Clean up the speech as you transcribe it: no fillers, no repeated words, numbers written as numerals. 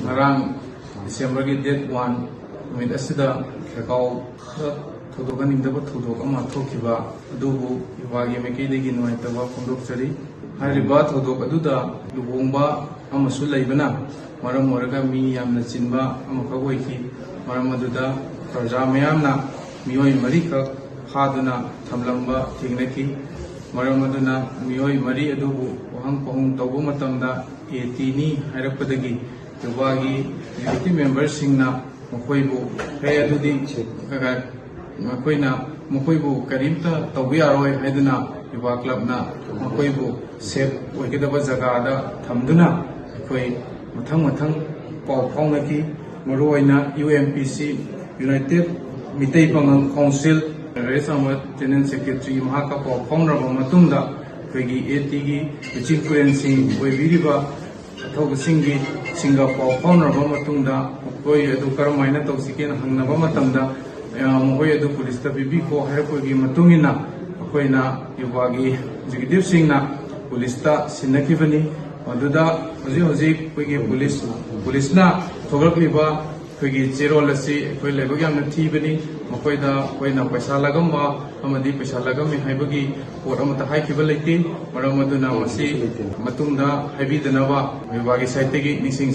Ngarang December ki date 1 numit asida Krakau thodokan indaba thodok ama thokiba adubu ibagi mekidegi nuaitaba phondokchari hariba thodok aduda lubongba amasu leibana maram oraga mi yamna chinba amaka oiki maram aduda praja mayamna mioi mari ka haduna thamlamba thingnaki maram aduna mioi mari adubu wahang pahung tawbu matamda etini hairappadagi Tubagi unity members singna makoibu hey adudi makoibu karimta tawbi aroi haiduna yuba club na makoibu save oigedaba jagada thamduna koi mathang pau phaunaki maroina UMPC United Mitei Pangal Council Resama General Secretary Mahaka pau phaunraba matungda koigi AT gi influencing oibiriba Singi Singapore Honorable Matunda, Koi Edu Karamaina Toxican Hangnaba Matanda, Moy Edu Police Bibico, Harpogi Matungina, Koina, Yuvagi, Jigidiv Singna, Polista, Sinakivani, Maduda, Hozi, Quigi Police na, Togakliba, Quigi Zero Lassi, Koi Legam Tibani, Mokoida, Koina Pasalagamba, Amadi Pasalagami, Hibagi, or Amata Haikibaliki, or Amaduna Masi, Matunda, Habidanava, Vivagi Saitegi, Nising.